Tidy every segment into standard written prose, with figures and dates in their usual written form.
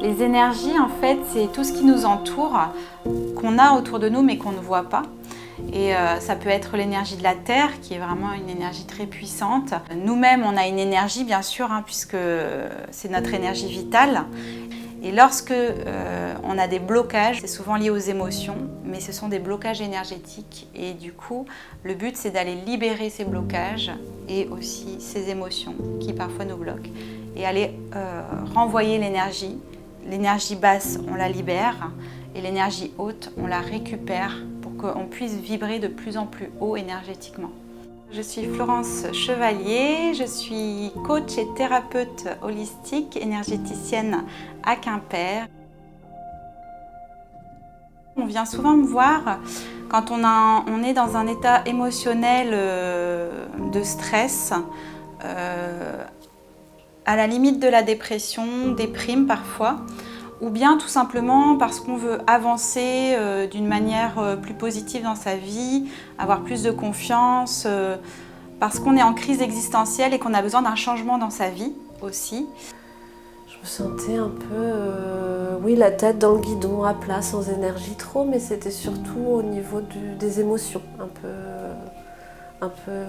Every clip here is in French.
Les énergies, en fait, c'est tout ce qui nous entoure, qu'on a autour de nous mais qu'on ne voit pas. Et ça peut être l'énergie de la Terre, qui est vraiment une énergie très puissante. Nous-mêmes, on a une énergie, bien sûr, puisque c'est notre énergie vitale. Et lorsque on a des blocages, c'est souvent lié aux émotions, mais ce sont des blocages énergétiques. Et du coup, le but, c'est d'aller libérer ces blocages et aussi ces émotions qui parfois nous bloquent. Et aller renvoyer l'énergie. L'énergie basse, on la libère, et l'énergie haute, on la récupère pour qu'on puisse vibrer de plus en plus haut énergétiquement. Je suis Florence Chevalier, je suis coach et thérapeute holistique, énergéticienne à Quimper. On vient souvent me voir quand on est dans un état émotionnel de stress, à la limite de la dépression, déprime parfois, ou bien tout simplement parce qu'on veut avancer d'une manière plus positive dans sa vie, avoir plus de confiance, parce qu'on est en crise existentielle et qu'on a besoin d'un changement dans sa vie aussi. Je me sentais un peu, oui, la tête dans le guidon, à plat, sans énergie trop, mais c'était surtout au niveau des émotions,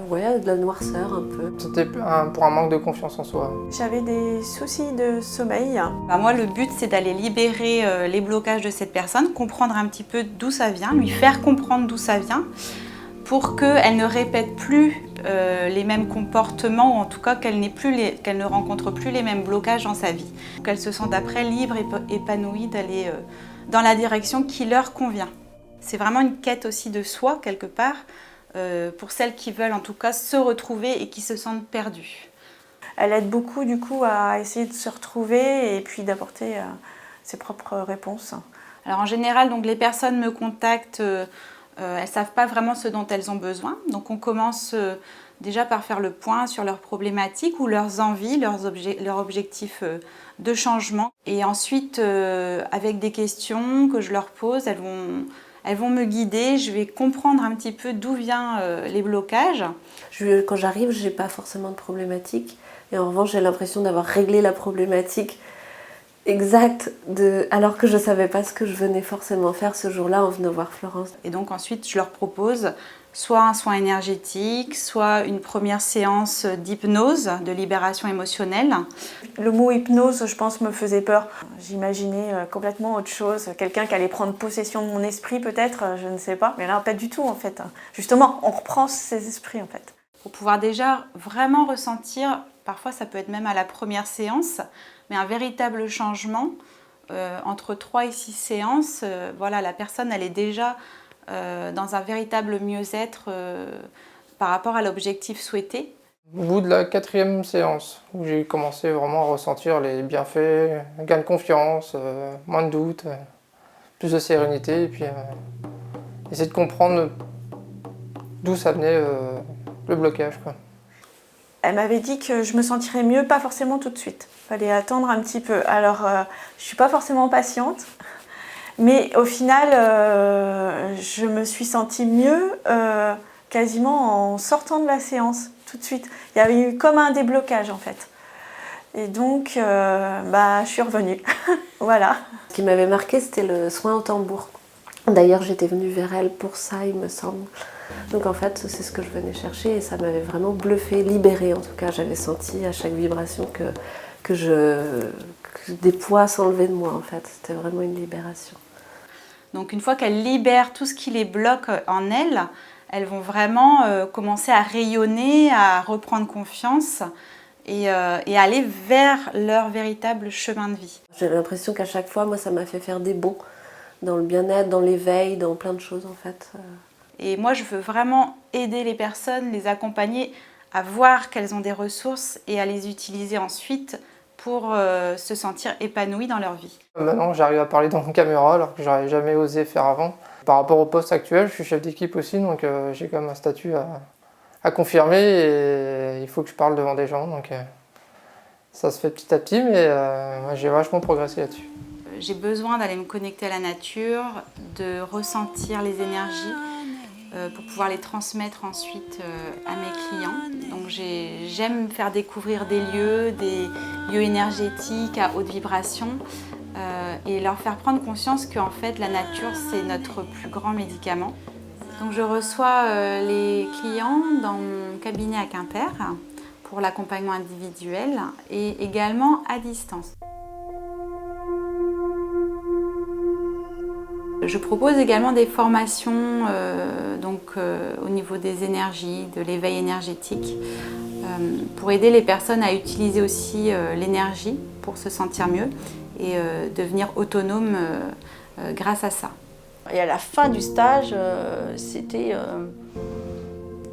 ouais, de la noirceur un peu. C'était pour un manque de confiance en soi. J'avais des soucis de sommeil. Moi, le but, c'est d'aller libérer les blocages de cette personne, comprendre un petit peu d'où ça vient, lui faire comprendre d'où ça vient, pour qu'elle ne répète plus les mêmes comportements, ou en tout cas qu'elle ne rencontre plus les mêmes blocages dans sa vie. Qu'elle se sente après libre et épanouie d'aller dans la direction qui leur convient. C'est vraiment une quête aussi de soi, quelque part, pour celles qui veulent en tout cas se retrouver et qui se sentent perdues. Elle aide beaucoup du coup à essayer de se retrouver et puis d'apporter ses propres réponses. Alors en général, donc, les personnes me contactent, elles ne savent pas vraiment ce dont elles ont besoin. Donc on commence déjà par faire le point sur leurs problématiques ou leurs envies, leurs objectifs de changement. Et ensuite, avec des questions que je leur pose, elles vont me guider, je vais comprendre un petit peu d'où viennent les blocages. Quand j'arrive, je n'ai pas forcément de problématique. Et en revanche, j'ai l'impression d'avoir réglé la problématique exacte, alors que je ne savais pas ce que je venais forcément faire ce jour-là en venant voir Florence. Et donc ensuite, je leur propose soit un soin énergétique, soit une première séance d'hypnose, de libération émotionnelle. Le mot hypnose, je pense, me faisait peur. J'imaginais complètement autre chose, quelqu'un qui allait prendre possession de mon esprit peut-être, je ne sais pas. Mais là, pas du tout en fait. Justement, on reprend ses esprits en fait. Pour pouvoir déjà vraiment ressentir, parfois ça peut être même à la première séance, mais un véritable changement, entre 3 et 6 séances, voilà, la personne elle est déjà dans un véritable mieux-être par rapport à l'objectif souhaité. Au bout de la 4e séance, où j'ai commencé vraiment à ressentir les bienfaits, gain de confiance, moins de doute, plus de sérénité, et puis essayer de comprendre d'où ça venait le blocage, quoi. Elle m'avait dit que je me sentirais mieux, pas forcément tout de suite. Il fallait attendre un petit peu. Alors, je ne suis pas forcément patiente, mais au final, je me suis sentie mieux quasiment en sortant de la séance, tout de suite. Il y avait eu comme un déblocage en fait. Et donc, je suis revenue. Voilà. Ce qui m'avait marqué, c'était le soin au tambour. D'ailleurs, j'étais venue vers elle pour ça, il me semble. Donc en fait, c'est ce que je venais chercher et ça m'avait vraiment bluffé, libérée en tout cas. J'avais senti à chaque vibration que des poids s'enlevaient de moi en fait. C'était vraiment une libération. Donc une fois qu'elles libèrent tout ce qui les bloque en elles, elles vont vraiment commencer à rayonner, à reprendre confiance et aller vers leur véritable chemin de vie. J'ai l'impression qu'à chaque fois, moi, ça m'a fait faire des bonds dans le bien-être, dans l'éveil, dans plein de choses en fait. Et moi, je veux vraiment aider les personnes, les accompagner à voir qu'elles ont des ressources et à les utiliser ensuite pour se sentir épanouies dans leur vie. Maintenant, j'arrive à parler dans une caméra alors que j'aurais jamais osé faire avant. Par rapport au poste actuel, je suis chef d'équipe aussi, donc j'ai quand même un statut à confirmer et il faut que je parle devant des gens. Donc ça se fait petit à petit, mais moi, j'ai vachement progressé là-dessus. J'ai besoin d'aller me connecter à la nature, de ressentir les énergies pour pouvoir les transmettre ensuite à mes clients. Donc j'aime faire découvrir des lieux énergétiques à haute vibration et leur faire prendre conscience qu'en fait la nature c'est notre plus grand médicament. Donc je reçois les clients dans mon cabinet à Quimper pour l'accompagnement individuel et également à distance. Je propose également des formations au niveau des énergies, de l'éveil énergétique, pour aider les personnes à utiliser aussi l'énergie pour se sentir mieux et devenir autonomes grâce à ça. Et à la fin du stage,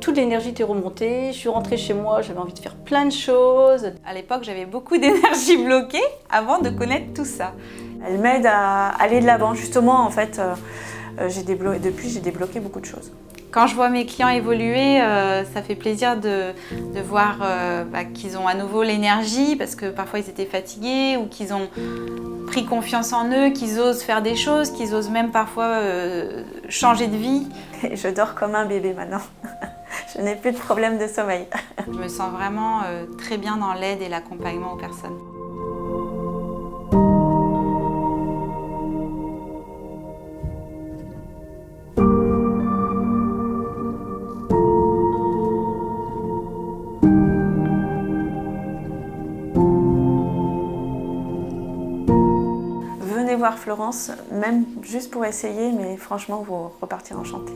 toute l'énergie était remontée. Je suis rentrée chez moi, j'avais envie de faire plein de choses. À l'époque, j'avais beaucoup d'énergie bloquée avant de connaître tout ça. Elle m'aide à aller de l'avant. Justement, en fait, depuis, j'ai débloqué beaucoup de choses. Quand je vois mes clients évoluer, ça fait plaisir de voir qu'ils ont à nouveau l'énergie parce que parfois ils étaient fatigués ou qu'ils ont pris confiance en eux, qu'ils osent faire des choses, qu'ils osent même parfois changer de vie. Et je dors comme un bébé maintenant. Je n'ai plus de problème de sommeil. Je me sens vraiment très bien dans l'aide et l'accompagnement aux personnes. Venez voir Florence, même juste pour essayer, mais franchement, vous repartirez enchantés.